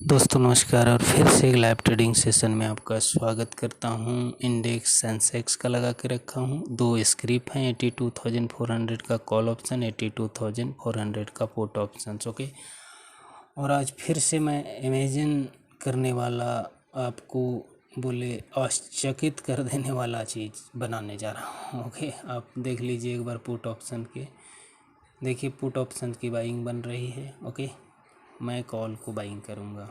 दोस्तों नमस्कार और फिर से एक लाइव ट्रेडिंग सेशन में आपका स्वागत करता हूं। इंडेक्स सेंसेक्स का लगा के रखा हूं। दो स्क्रिप्ट हैं, 82,400 का कॉल ऑप्शन, 82,400 का पुट ऑप्शन। ओके, और आज फिर से मैं इमेजिन करने वाला, आपको बोले आश्चर्यचकित कर देने वाला चीज़ बनाने जा रहा हूं। ओके, आप देख लीजिए एक बार पुट ऑप्शन के। देखिए पुट ऑप्शन की बाइंग बन रही है। ओके, मैं कॉल को बाइंग करूँगा।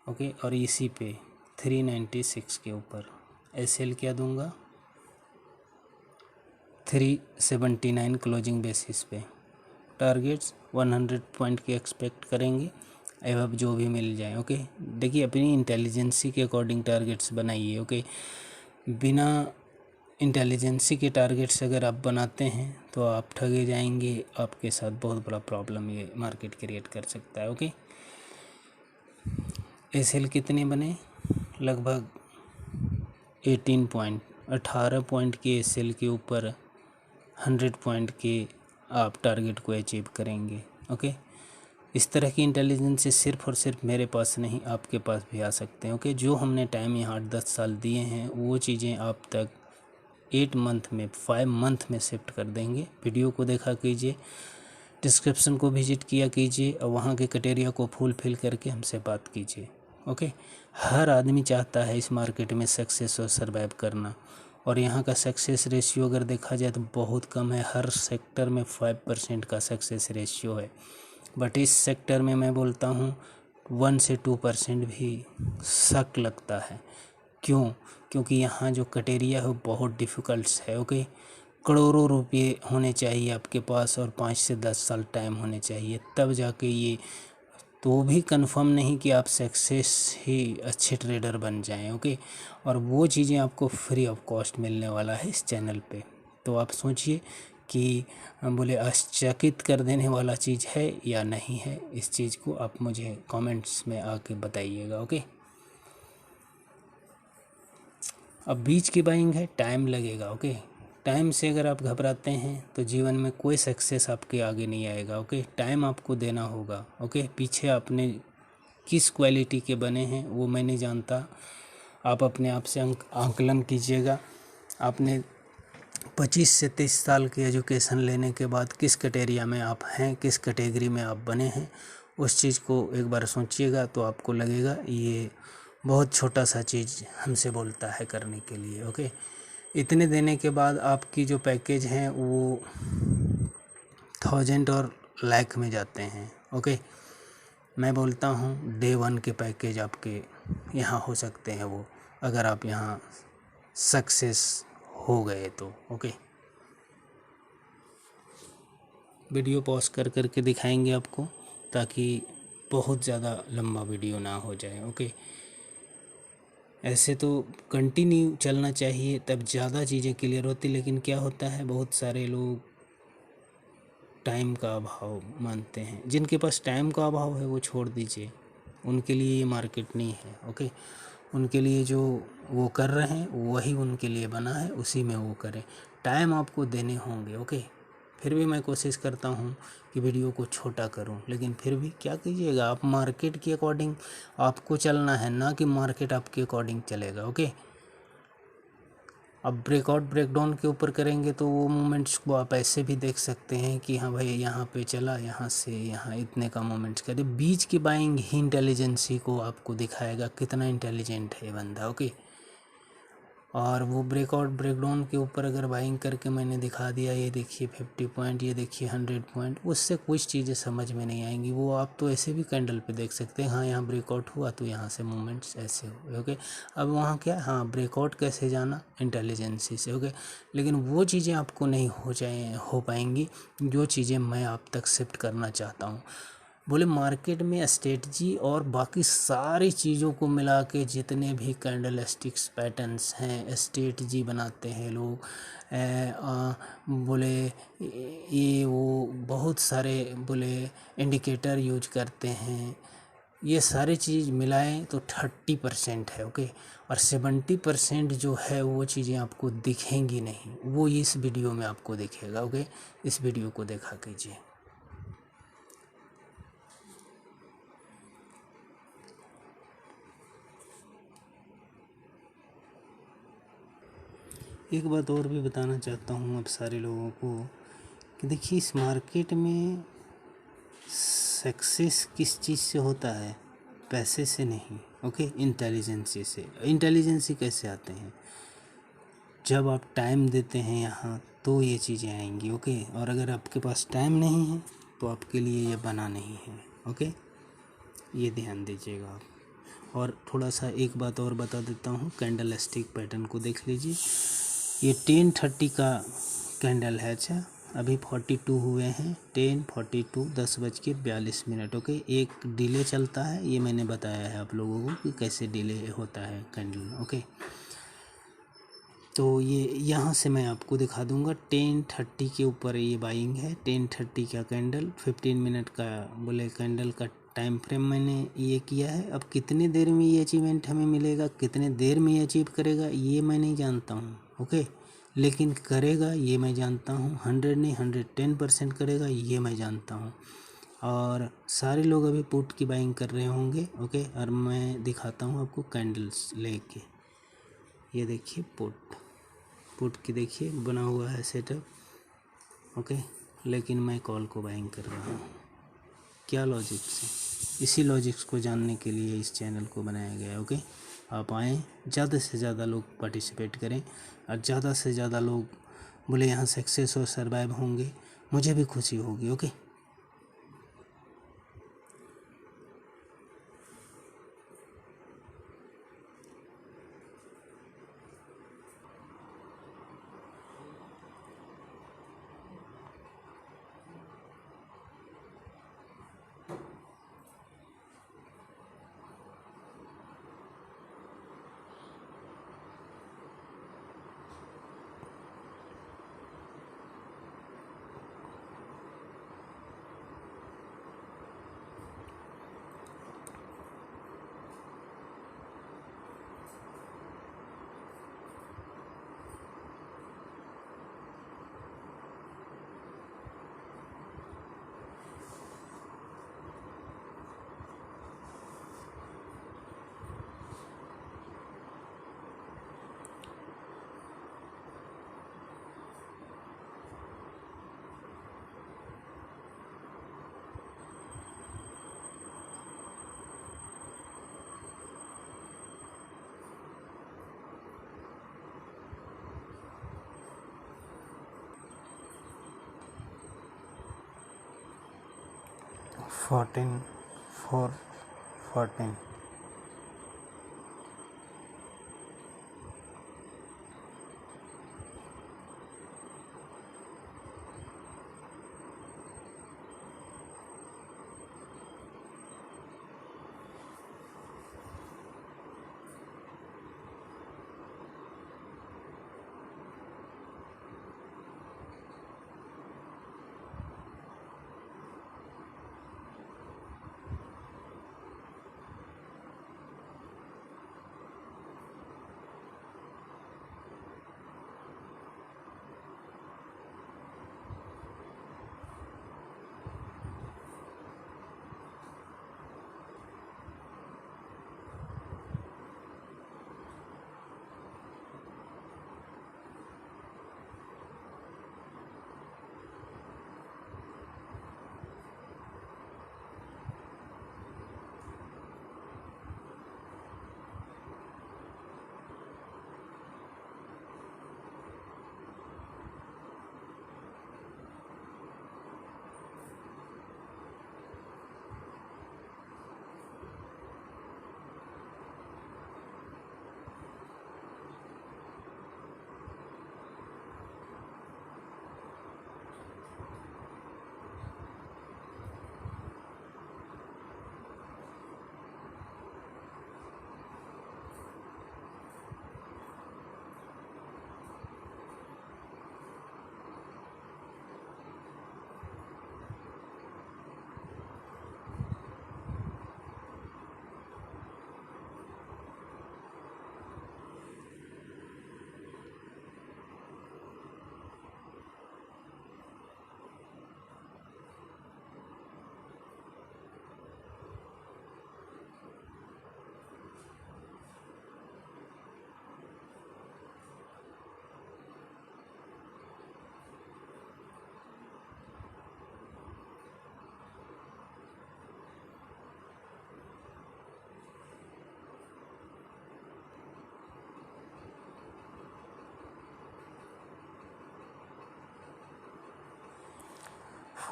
ओके, और इसी पे 396 के ऊपर एसएल क्या दूंगा, 379 क्लोजिंग बेसिस पे। टारगेट्स 100 पॉइंट के एक्सपेक्ट करेंगे, अब जो भी मिल जाए। ओके, देखिए अपनी इंटेलिजेंसी के अकॉर्डिंग टारगेट्स बनाइए। ओके, बिना इंटेलिजेंसी के टारगेट्स अगर आप बनाते हैं तो आप ठगे जाएंगे, आपके साथ बहुत बड़ा प्रॉब्लम ये मार्केट क्रिएट कर सकता है। ओके, एसएल कितने बने, लगभग 18 पॉइंट के एसएल के ऊपर 100 पॉइंट के आप टारगेट को अचीव करेंगे। ओके, इस तरह की इंटेलिजेंस सिर्फ और सिर्फ मेरे पास नहीं, आपके पास भी आ सकते हैं। ओके, जो हमने टाइम यहाँ 8-10 साल दिए हैं वो चीज़ें आप तक 8 मंथ में, 5 मंथ में शिफ्ट कर देंगे। वीडियो को देखा कीजिए, डिस्क्रिप्शन को विजिट किया कीजिए और वहाँ के क्राइटेरिया को फुलफिल करके हमसे बात कीजिए। ओके, हर आदमी चाहता है इस मार्केट में सक्सेस और सर्वाइव करना, और यहाँ का सक्सेस रेशियो अगर देखा जाए तो बहुत कम है। हर सेक्टर में 5% का सक्सेस रेशियो है, बट इस सेक्टर में मैं बोलता हूँ 1 से 2% भी शक लगता है। क्यों? क्योंकि यहाँ जो क्राइटेरिया है वो बहुत डिफ़िकल्ट है। ओके, करोड़ों रुपये होने चाहिए आपके पास और 5 से 10 साल टाइम होने चाहिए, तब जाके ये, तो भी कंफर्म नहीं कि आप सक्सेस ही अच्छे ट्रेडर बन जाएं। ओके, और वो चीज़ें आपको फ्री ऑफ कॉस्ट मिलने वाला है इस चैनल पे। तो आप सोचिए कि बोले आश्चर्यचकित कर देने वाला चीज़ है या नहीं है, इस चीज़ को आप मुझे कमेंट्स में आके बताइएगा। ओके, अब बीच की बाइंग है, टाइम लगेगा। ओके, टाइम से अगर आप घबराते हैं तो जीवन में कोई सक्सेस आपके आगे नहीं आएगा। ओके, टाइम आपको देना होगा। ओके, पीछे आपने किस क्वालिटी के बने हैं वो मैं नहीं जानता, आप अपने आप से आंकलन कीजिएगा। आपने 25 से 30 साल की एजुकेशन लेने के बाद किस कैटेगरी में आप हैं, किस कैटेगरी में आप बने हैं, उस चीज़ को एक बार सोचिएगा तो आपको लगेगा ये बहुत छोटा सा चीज़ हमसे बोलता है करने के लिए। ओके, इतने देने के बाद आपकी जो पैकेज हैं वो 1000 और लाख में जाते हैं। ओके, मैं बोलता हूँ डे 1 के पैकेज आपके यहाँ हो सकते हैं वो, अगर आप यहाँ सक्सेस हो गए तो। ओके, वीडियो पॉज कर करके दिखाएंगे आपको, ताकि बहुत ज़्यादा लंबा वीडियो ना हो जाए। ओके, ऐसे तो कंटिन्यू चलना चाहिए, तब ज़्यादा चीज़ें क्लियर होती, लेकिन क्या होता है बहुत सारे लोग टाइम का अभाव मानते हैं। जिनके पास टाइम का अभाव है वो छोड़ दीजिए, उनके लिए ये मार्केट नहीं है। ओके, उनके लिए जो वो कर रहे हैं वही उनके लिए बना है, उसी में वो करें। टाइम आपको देने होंगे। ओके, फिर भी मैं कोशिश करता हूँ कि वीडियो को छोटा करूँ, लेकिन फिर भी क्या कीजिएगा, आप मार्केट के अकॉर्डिंग आपको चलना है, ना कि मार्केट आपके अकॉर्डिंग चलेगा। ओके, अब ब्रेकआउट ब्रेकडाउन के ऊपर करेंगे तो वो मोमेंट्स को आप ऐसे भी देख सकते हैं कि हाँ भाई यहाँ पे चला, यहाँ से यहाँ इतने का मोमेंट्स करे। बीच की बाइंग ही इंटेलिजेंसी को आपको दिखाएगा कितना इंटेलिजेंट है बंदा। ओके, और वो ब्रेकआउट ब्रेकडाउन के ऊपर अगर बाइंग करके मैंने दिखा दिया, ये देखिए 50 पॉइंट, ये देखिए 100 पॉइंट, उससे कुछ चीज़ें समझ में नहीं आएंगी। वो आप तो ऐसे भी कैंडल पे देख सकते हैं, हाँ यहाँ ब्रेकआउट हुआ तो यहाँ से मूवमेंट्स ऐसे हुए। ओके, अब वहाँ क्या, हाँ ब्रेकआउट कैसे जाना, इंटेलिजेंसी से। ओके, लेकिन वो चीज़ें आपको नहीं हो पाएंगी जो चीज़ें मैं आप तक शिफ्ट करना चाहता हूँ। बोले मार्केट में स्ट्रेटजी और बाकी सारी चीज़ों को मिला के जितने भी कैंडल स्टिक्स पैटर्न्स हैं, स्ट्रेटजी बनाते हैं लोग, बोले ये वो बहुत सारे बोले इंडिकेटर यूज करते हैं, ये सारी चीज़ मिलाएं तो 30% है। ओके, और 70% जो है वो चीज़ें आपको दिखेंगी नहीं, वो इस वीडियो में आपको दिखेगा। ओके, इस वीडियो को देखा कीजिए। एक बात और भी बताना चाहता हूँ आप सारे लोगों को कि देखिए, इस मार्केट में सक्सेस किस चीज़ से होता है? पैसे से नहीं, ओके, इंटेलिजेंसी से। इंटेलिजेंसी कैसे आते हैं? जब आप टाइम देते हैं यहाँ तो ये चीज़ें आएंगी, ओके। और अगर आपके पास टाइम नहीं है तो आपके लिए ये बना नहीं है, ओके। ये ध्यान दीजिएगा आप। और थोड़ा सा एक बात और बता देता हूँ, कैंडल स्टिक पैटर्न को देख लीजिए। ये 10:30 का कैंडल है। अच्छा, अभी 42 हुए हैं, 10:42, 10:42, ओके। एक डिले चलता है, ये मैंने बताया है आप लोगों को कि कैसे डिले होता है कैंडल, ओके। तो ये यहाँ से मैं आपको दिखा दूंगा 10:30 के ऊपर ये बाइंग है। 10:30 का कैंडल, 15 मिनट का बोले कैंडल का टाइम फ्रेम मैंने ये किया है। अब कितने देर में ये अचीवमेंट हमें मिलेगा, कितने देर में ये अचीव करेगा, ये मैं नहीं जानता हूँ, ओके। लेकिन करेगा ये मैं जानता हूँ, 100 नहीं 110% करेगा ये मैं जानता हूँ। और सारे लोग अभी पुट की बाइंग कर रहे होंगे, ओके। और मैं दिखाता हूँ आपको कैंडल्स लेके। ये देखिए पुट की देखिए बना हुआ है सेटअप, ओके। लेकिन मैं कॉल को बाइंग कर रहा हूँ। क्या लॉजिक से? इसी लॉजिक्स को जानने के लिए इस चैनल को बनाया गया है, ओके। आप आएँ, ज़्यादा से ज़्यादा लोग पार्टिसिपेट करें और ज़्यादा से ज़्यादा लोग बोले यहाँ सक्सेस और सर्वाइव होंगे, मुझे भी खुशी होगी, ओके। फोर्टीन 14।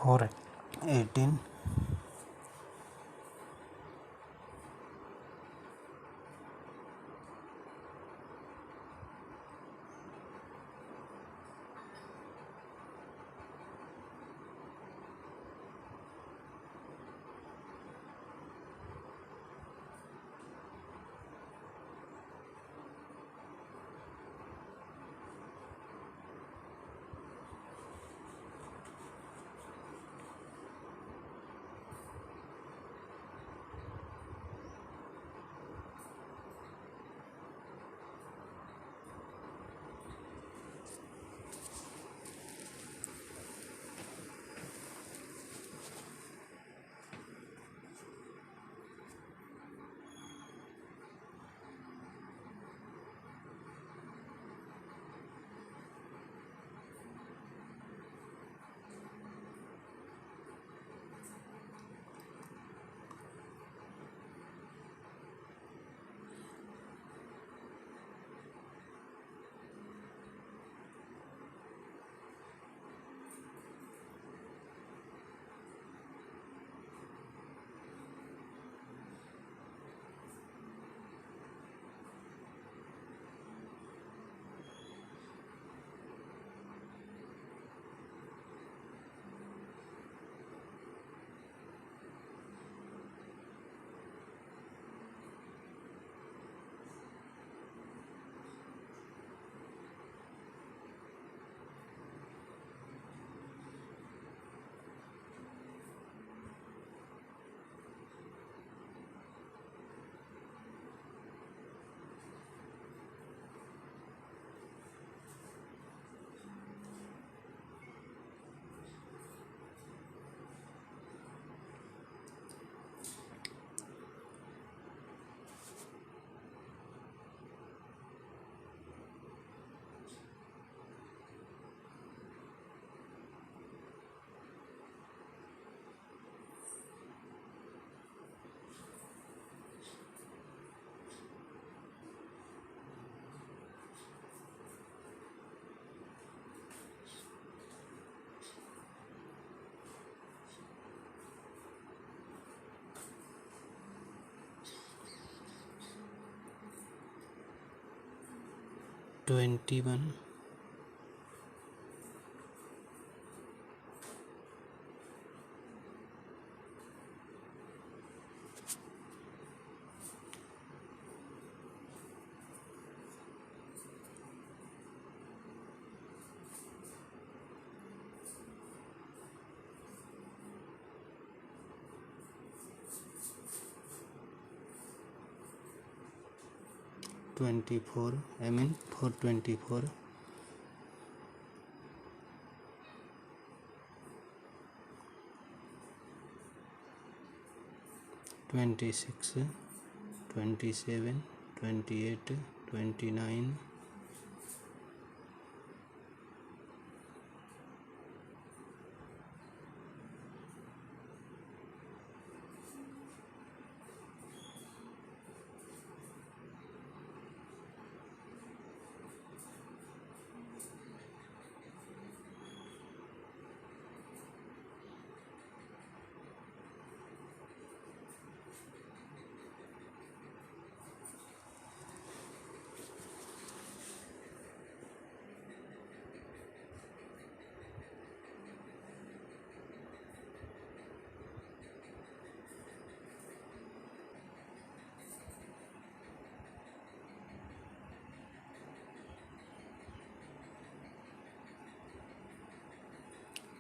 4 18 21 24 I mean 424 26 27 28 29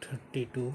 32 28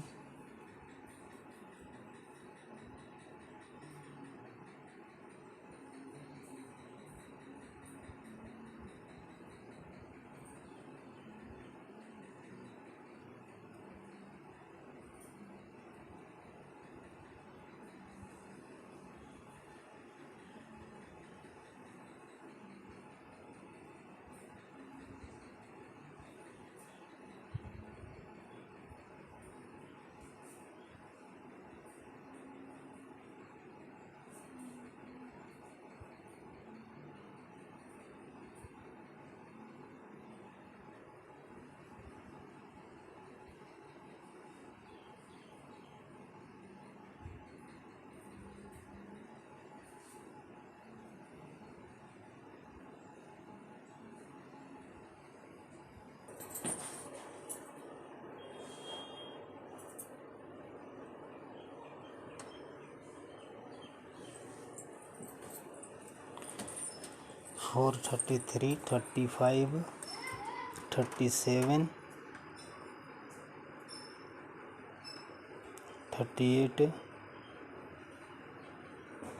433, 35, 37, 38,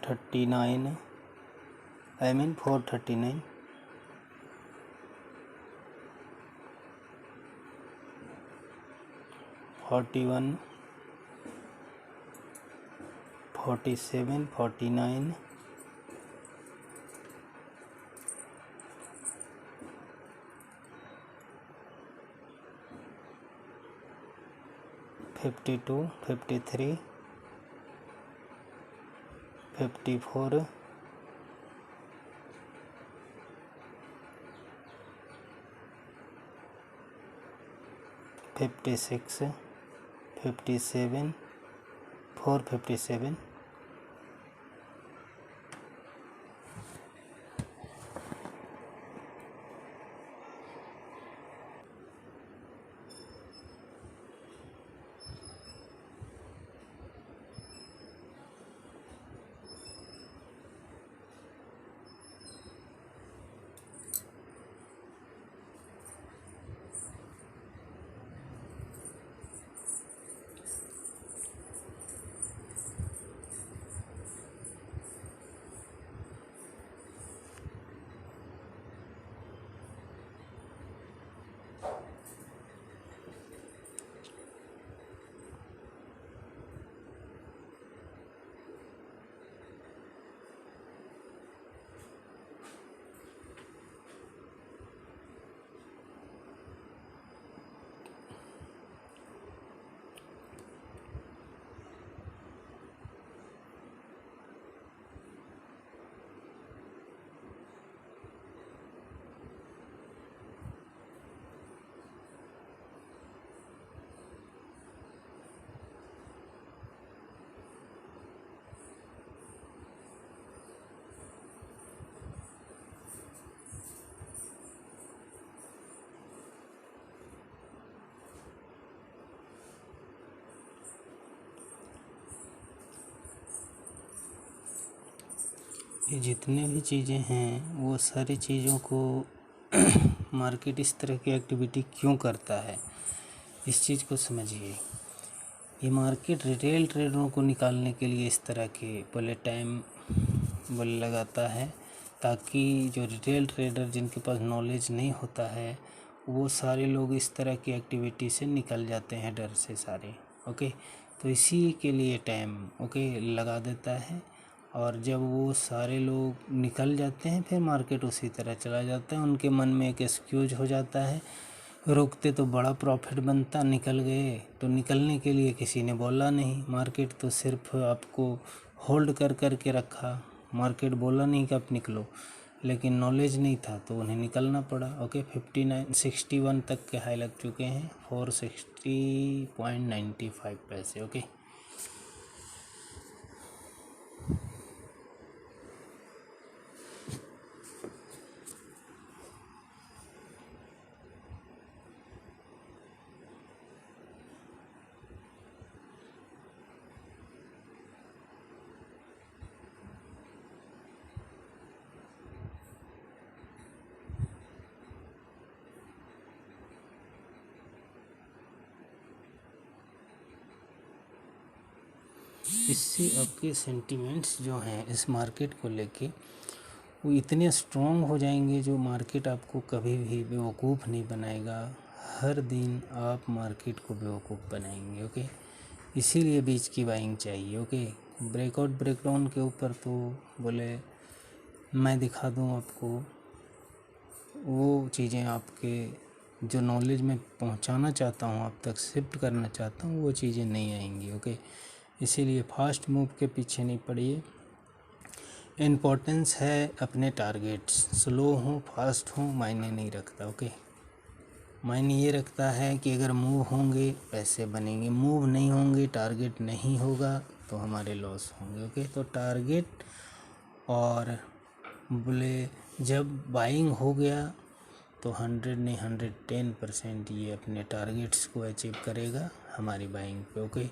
39, 439, 41, 47, 49, 52, 53, 54, 56, 57, 457, ये जितने भी चीज़ें हैं वो सारी चीज़ों को मार्केट इस तरह की एक्टिविटी क्यों करता है, इस चीज़ को समझिए। ये मार्केट रिटेल ट्रेडरों को निकालने के लिए इस तरह के बोले टाइम बोले लगाता है, ताकि जो रिटेल ट्रेडर जिनके पास नॉलेज नहीं होता है वो सारे लोग इस तरह की एक्टिविटी से निकल जाते हैं डर से सारे। ओके, तो इसी के लिए टाइम लगा देता है, और जब वो सारे लोग निकल जाते हैं फिर मार्केट उसी तरह चला जाता है। उनके मन में एक एक्सक्यूज हो जाता है, रोकते तो बड़ा प्रॉफिट बनता, निकल गए तो निकलने के लिए किसी ने बोला नहीं। मार्केट तो सिर्फ आपको होल्ड कर कर के रखा, मार्केट बोला नहीं कि आप निकलो, लेकिन नॉलेज नहीं था तो उन्हें निकलना पड़ा। 61 तक के हाई लग चुके हैं, 460.95 पैसे। इससे आपके सेंटिमेंट्स जो हैं इस मार्केट को लेके वो इतने स्ट्रॉन्ग हो जाएंगे, जो मार्केट आपको कभी भी बेवकूफ़ नहीं बनाएगा। हर दिन आप मार्केट को बेवकूफ़ बनाएंगे। इसीलिए बीच की बाइंग चाहिए। ब्रेकआउट ब्रेकडाउन के ऊपर तो बोले मैं दिखा दूँ आपको, वो चीज़ें आपके जो नॉलेज में पहुंचाना चाहता हूं, आप तक शिफ्ट करना चाहता हूं, वो चीज़ें नहीं आएंगी। इसीलिए फास्ट मूव के पीछे नहीं पड़िए। इम्पोर्टेंस है अपने टारगेट्स, स्लो हो फास्ट हो मायने नहीं रखता। मायने ये रखता है कि अगर मूव होंगे पैसे बनेंगे, मूव नहीं होंगे, टारगेट नहीं होगा तो हमारे लॉस होंगे। तो टारगेट, और बोले जब बाइंग हो गया तो 100 नहीं 110% ये अपने टारगेट्स को अचीव करेगा हमारी बाइंग पे।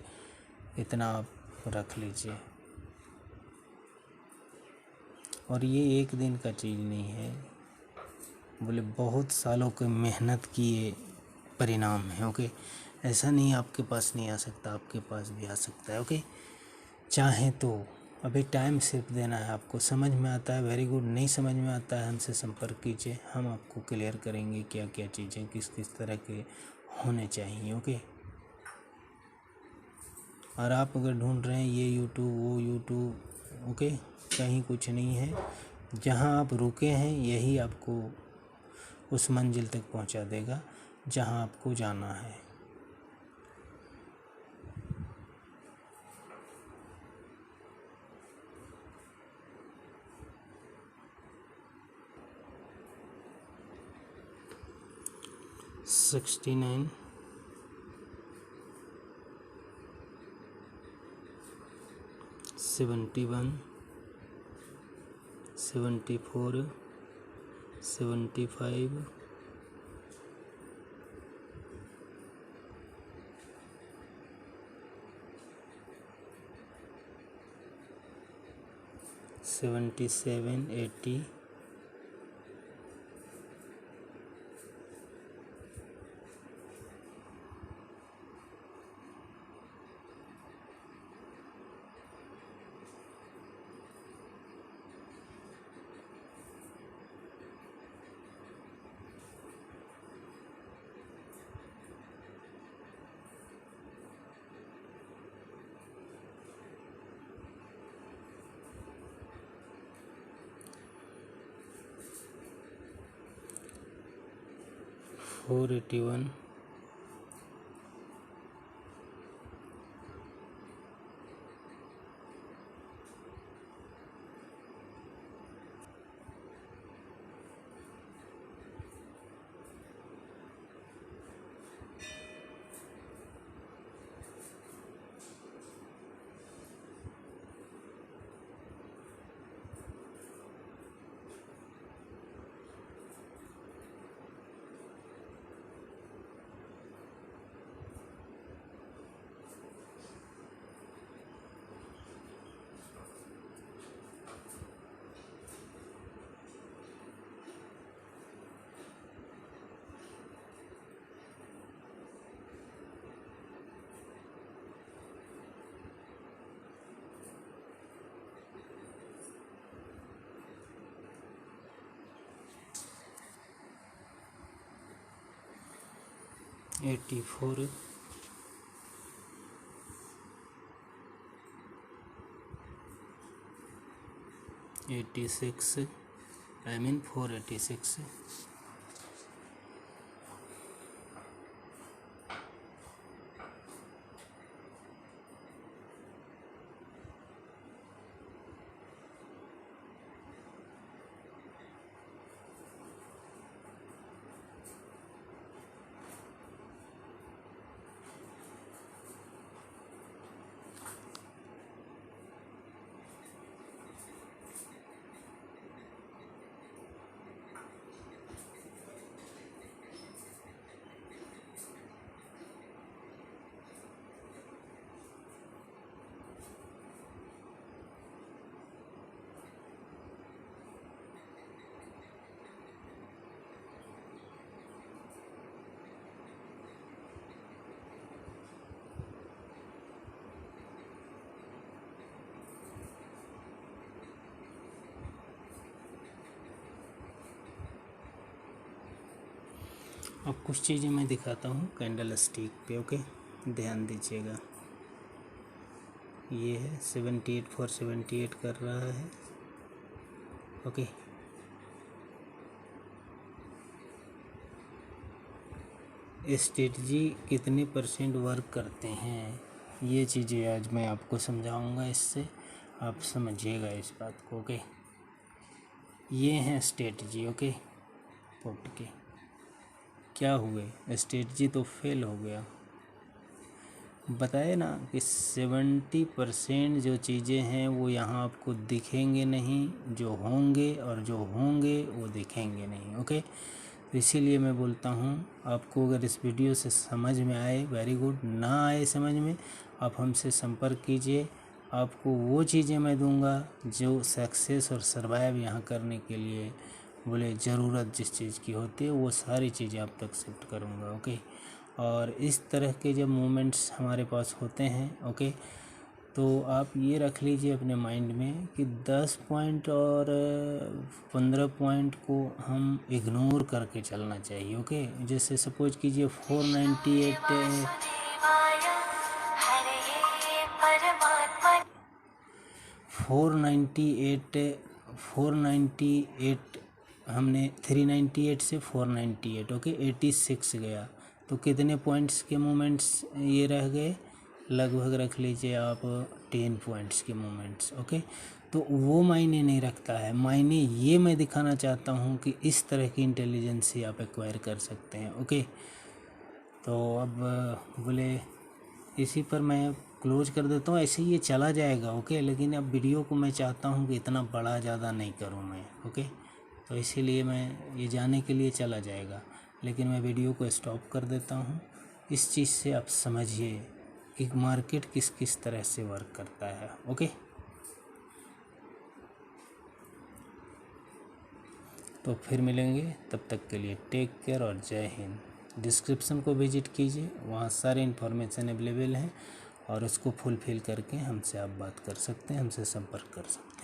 इतना आप रख लीजिए। और ये एक दिन का चीज़ नहीं है, बोले बहुत सालों की मेहनत की ये परिणाम है। ओके, ऐसा नहीं आपके पास नहीं आ सकता, आपके पास भी आ सकता है। ओके, चाहे तो अभी टाइम सिर्फ देना है आपको। समझ में आता है, वेरी गुड। नहीं समझ में आता है, हमसे संपर्क कीजिए, हम आपको क्लियर करेंगे क्या क्या चीज़ें किस किस तरह के होने चाहिए। ओके, और आप अगर ढूंढ रहे हैं ये यूट्यूब वो यूट्यूब, ओके, कहीं कुछ नहीं है। जहां आप रुके हैं यही आपको उस मंजिल तक पहुंचा देगा जहां आपको जाना है। सिक्सटी 71 74 75 77 80 481 84 86 486 अब कुछ चीज़ें मैं दिखाता हूँ कैंडल स्टिक पे। ओके, ध्यान दीजिएगा। ये है 78 478 कर रहा है। ओके, स्ट्रेटजी कितने % वर्क करते हैं ये चीज़ें आज मैं आपको समझाऊंगा। इससे आप समझिएगा इस बात को। ओके, ये हैं स्ट्रेटजी। ओके, पुट के क्या हुए, स्ट्रेटजी तो फेल हो गया। बताए ना कि 70% जो चीज़ें हैं वो यहाँ आपको दिखेंगे नहीं, जो होंगे, और जो होंगे वो दिखेंगे नहीं। ओके, तो इसीलिए मैं बोलता हूँ आपको अगर इस वीडियो से समझ में आए वेरी गुड, ना आए समझ में आप हमसे संपर्क कीजिए, आपको वो चीज़ें मैं दूंगा जो सक्सेस और सर्वाइव यहाँ करने के लिए बोले ज़रूरत जिस चीज़ की होती है वो सारी चीज़ें आप तक शिफ्ट करूँगा। ओके, और इस तरह के जब मोमेंट्स हमारे पास होते हैं, ओके, तो आप ये रख लीजिए अपने माइंड में कि 10 पॉइंट और 15 पॉइंट को हम इग्नोर करके चलना चाहिए। ओके, जैसे सपोज कीजिए 498 हमने 398 से 498, ओके, 86 गया, तो कितने पॉइंट्स के मोमेंट्स ये रह गए, लगभग रख लीजिए आप 10 पॉइंट्स के मोमेंट्स। ओके, तो वो मायने नहीं रखता है, मायने ये मैं दिखाना चाहता हूँ कि इस तरह की इंटेलिजेंस ही आप एक्वायर कर सकते हैं। ओके, तो अब बोले इसी पर मैं क्लोज कर देता हूँ, ऐसे ही ये चला जाएगा। ओके, लेकिन अब वीडियो को मैं चाहता हूँ कि इतना बड़ा ज़्यादा नहीं करूँ मैं। ओके, तो इसीलिए मैं ये जाने के लिए चला जाएगा, लेकिन मैं वीडियो को स्टॉप कर देता हूँ। इस चीज़ से आप समझिए कि मार्केट किस किस तरह से वर्क करता है। ओके, तो फिर मिलेंगे, तब तक के लिए टेक केयर और जय हिंद। डिस्क्रिप्शन को विजिट कीजिए, वहाँ सारे इन्फॉर्मेशन अवेलेबल हैं और उसको फुलफ़िल करके हमसे आप बात कर सकते हैं, हमसे संपर्क कर सकते हैं।